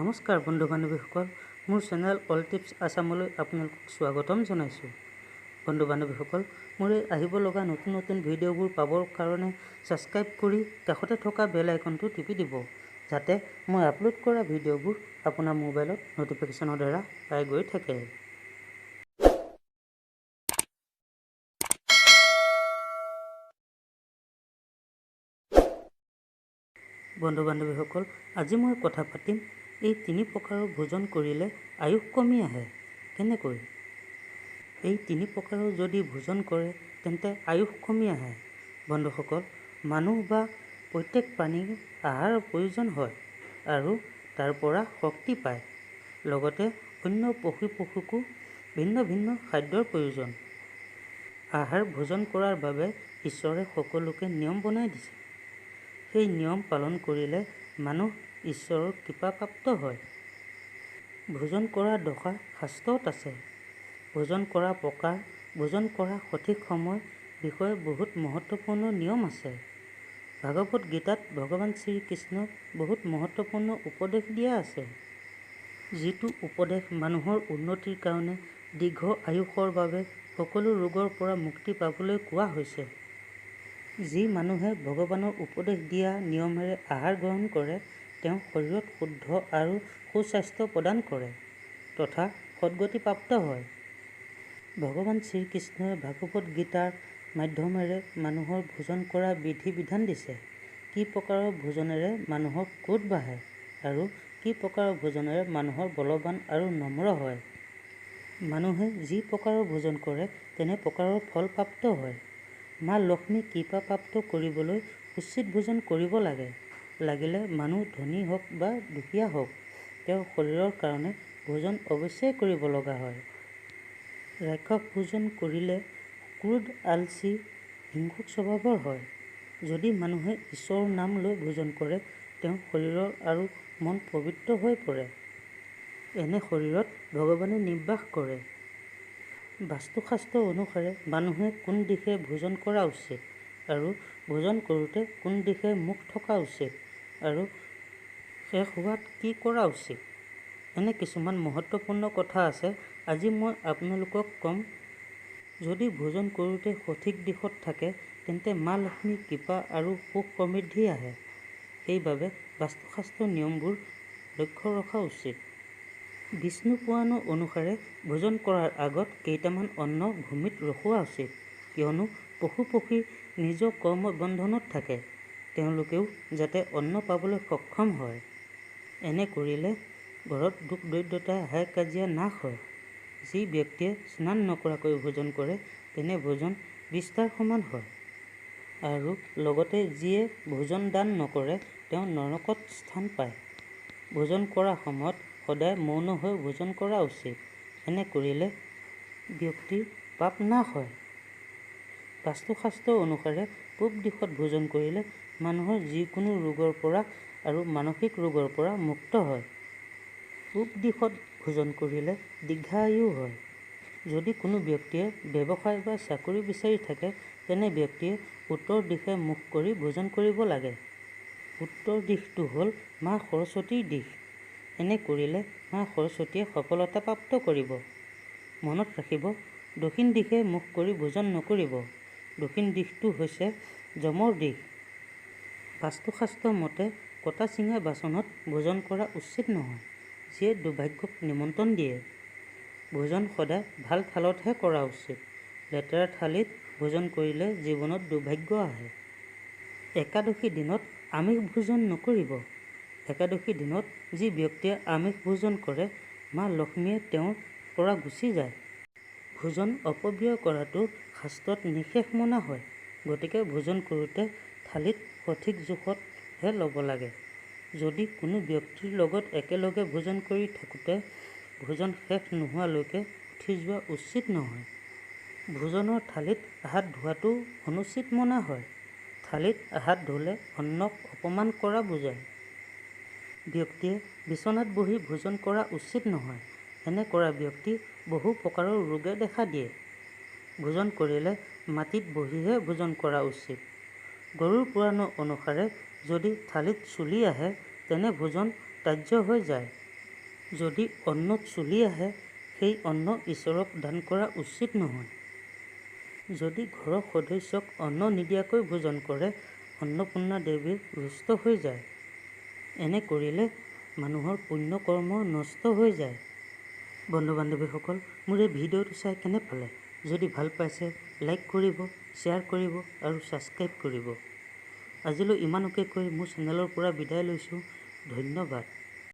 নমস্কাৰ বন্ধু বান্ধৱীসকল, মোৰ চেনেল অল টিপছ আছামলৈ আপোনালোকক স্বাগতম জনাইছোঁ। বন্ধু বান্ধৱীসকল, মোৰ এই আহিব লগা নতুন নতুন ভিডিঅ'বোৰ পাবৰ কাৰণে ছাবস্ক্ৰাইব কৰি কাষতে থকা বেল আইকনটো টিপি দিব, যাতে মই আপলোড কৰা ভিডিঅ'বোৰ আপোনাৰ মোবাইলত ন'টিফিকেশ্যনৰ দ্বাৰা পাই গৈ থাকে। বন্ধু বান্ধৱীসকল, আজি মই কথা পাতিম এই 3 প্ৰকাৰৰ ভোজন কৰিলে আয়ুস কমি আহে কেনেকৈ। এই 3 প্ৰকাৰৰ যদি ভোজন কৰে তেন্তে আয়ুস কমি আহে। বন্ধুসকল, মানুহ বা প্ৰত্যেক প্ৰাণীৰ আহাৰৰ প্ৰয়োজন হয় আৰু তাৰ পৰা শক্তি পায়। লগতে অন্য পশুকো ভিন্ন ভিন্ন খাদ্যৰ প্ৰয়োজন। আহাৰ ভোজন কৰাৰ বাবে ঈশ্বৰে সকলোকে নিয়ম বনাই দিছে। সেই নিয়ম পালন কৰিলে মানুহ ঈশ্বৰৰ কৃপাপ্ৰাপ্ত হয়। ভোজন কৰা দশা শাস্ত্ৰত আছে। ভোজন কৰা প্ৰকাৰ, ভোজন কৰা সঠিক সময় বিষয়ে বহুত মহত্বপূৰ্ণ নিয়ম আছে। ভাগৱত গীতাত ভগৱান শ্ৰীকৃষ্ণই বহুত মহত্বপূৰ্ণ উপদেশ দিয়া আছে। যিটো উপদেশ মানুহৰ উন্নতিৰ কাৰণে, দীৰ্ঘ আয়ুসৰ বাবে, সকলো ৰোগৰ পৰা মুক্তি পাবলৈ কোৱা হৈছে। যি মানুহে ভগৱানৰ উপদেশ দিয়া নিয়মেৰে আহাৰ গ্ৰহণ কৰে, তেওঁ শৰীৰত শুদ্ধ আৰু সুস্বাস্থ্য প্ৰদান কৰে তথা সদ্গতি প্ৰাপ্ত হয়। ভগৱান শ্ৰীকৃষ্ণই ভাগৱত গীতাৰ মাধ্যমেৰে মানুহৰ ভোজন কৰা বিধি বিধান দিছে। কি প্ৰকাৰৰ ভোজনেৰে মানুহৰ ক্ৰোধ বাঢ়ে আৰু কি প্ৰকাৰৰ ভোজনেৰে মানুহৰ বলৱান আৰু নম্ৰ হয়। মানুহে যি প্ৰকাৰৰ ভোজন কৰে তেনে প্ৰকাৰৰ ফল প্ৰাপ্ত হয়। মা লক্ষ্মীক কৃপা প্ৰাপ্ত কৰিবলৈ উচিত ভোজন কৰিব লাগে। লাগিলে মানুহ ধনী হওক বা দুখীয়া হওক, তেওঁৰ শৰীৰৰ কাৰণে ভোজন অৱশ্যেই কৰিব লগা হয়। ৰাক্ষস ভোজন কৰিলে ক্ৰোধ, আলসী, হিংসুক স্বভাৱৰ হয়। যদি মানুহে ঈশ্বৰৰ নাম লৈ ভোজন কৰে, তেওঁৰ শৰীৰৰ আৰু মন পবিত্ৰ হৈ পৰে। এনে শৰীৰত ভগৱানে নিবাস কৰে। বাস্তুশাস্ত্ৰ অনুসাৰে মানুহে কোন দিশে ভোজন কৰা উচিত আৰু ভোজন কৰোঁতে কোন দিশে মুখ থকা উচিত আৰু শেষ হোৱাত কি কৰা উচিত, এনে কিছুমান মহত্বপূৰ্ণ কথা আছে। আজি মই আপোনালোকক ক'ম। যদি ভোজন কৰোঁতে সঠিক দিশত থাকে তেন্তে মা লক্ষ্মীৰ কৃপা আৰু সুখ সমৃদ্ধি আহে। সেইবাবে বাস্তুশাস্ত্ৰৰ নিয়মবোৰ লক্ষ্য ৰখা উচিত। বিষ্ণু পুৰাণ অনুসাৰে ভোজন কৰাৰ আগত কেইটামান অন্ন ভূমিত ৰখোৱা উচিত, কিয়নো পশু পক্ষী নিজৰ কৰ্ম বন্ধনত থাকে, তেওঁলোকেও যাতে অন্ন পাবলৈ সক্ষম হয়। এনে কৰিলে ঘৰত দুখ দৰিদ্ৰতা, হাই কাজিয়া নাশ হয়। যি ব্যক্তিয়ে স্নান নকৰাকৈ ভোজন কৰে তেনে ভোজন বিষ্ঠাৰ সমান হয়। আৰু লগতে যিয়ে ভোজন দান নকৰে তেওঁ নৰকত স্থান পায়। ভোজন কৰাৰ সময়ত সদায় মৌন হৈ ভোজন কৰা উচিত। এনে কৰিলে ব্যক্তিৰ পাপ নাশ হয়। বাস্তুশাস্ত্ৰ অনুসাৰে পূব দিশত ভোজন কৰিলে মানুহৰ যিকোনো ৰোগৰ পৰা আৰু মানসিক ৰোগৰ পৰা মুক্ত হয়। পূব দিশত ভোজন কৰিলে দীৰ্ঘায়ু হয়। যদি কোনো ব্যক্তিয়ে ব্যৱসায় বা চাকৰি বিচাৰি থাকে, তেনে ব্যক্তিয়ে উত্তৰ দিশে মুখ কৰি ভোজন কৰিব লাগে। উত্তৰ দিশটো হ'ল মা সৰস্বতীৰ দিশ। এনে কৰিলে মা সৰস্বতীয়ে সফলতা প্ৰাপ্ত কৰিব। মনত ৰাখিব, দক্ষিণ দিশে মুখ কৰি ভোজন নকৰিব। দক্ষিণ দিশটো হৈছে যমৰ দিশ। বাস্তুশাস্ত্ৰ মতে কটা চিঙা বাচনত ভোজন কৰা উচিত নহয়, যিয়ে দুৰ্ভাগ্যক নিমন্ত্ৰণ দিয়ে। ভোজন সদায় ভাল থালতহে কৰা উচিত। লেতেৰা থালিত ভোজন কৰিলে জীৱনত দুৰ্ভাগ্য আহে। একাদশী দিনত আমিষ ভোজন নকৰিব। একাদশী দিনত যি ব্যক্তিয়ে আমিষ ভোজন কৰে, মা লক্ষ্মীয়ে তেওঁৰ পৰা গুচি যায়। ভোজন অপব্যয় কৰাটো শাস্ত্ৰত নিষেধ মনা হয়। গতিকে ভোজন কৰোঁতে থালিত সঠিক জোখতহে ল'ব লাগে। যদি কোনো ব্যক্তিৰ লগত একেলগে ভোজন কৰি থাকোঁতে ভোজন শেষ নোহোৱালৈকে উঠি যোৱা উচিত নহয়। ভোজনৰ থালিত হাত ধোৱাটো অনুচিত মনা হয়। থালিত হাত ধুলে অন্নক অপমান কৰা বুজায়। ব্যক্তিয়ে বিচনাত বহি ভোজন কৰা উচিত নহয়। এনে কৰা ব্যক্তি বহু প্ৰকাৰৰ ৰোগে দেখা দিয়ে। ভোজন কৰিলে মাটিত বহিহে ভোজন কৰা উচিত। গৰুড় পুৰাণ অনুসাৰে যদি থালিত চুলি আহে তেনে ভোজন ত্যায্য হৈ যায়। যদি অন্নত চুলি আহে সেই অন্ন ঈশ্বৰক দান কৰা উচিত নহয়। যদি ঘৰৰ সদস্যক অন্ন নিদিয়াকৈ ভোজন কৰে অন্নপূৰ্ণা দেৱীৰ ৰুষ্ট হৈ যায়। এনে কৰিলে মানুহৰ পুণ্য কৰ্ম নষ্ট হৈ যায়। বন্ধু বান্ধৱীসকল, মোৰ এই ভিডিঅ'টো চাই কেনে পালে? যদি ভাল পাইছে লাইক কৰিব, শ্বেয়াৰ কৰিব আৰু ছাবস্ক্ৰাইব কৰিব। আজিলৈ ইমানকে কৈ মোৰ চেনেলৰ পৰা বিদায় লৈছোঁ। ধন্যবাদ।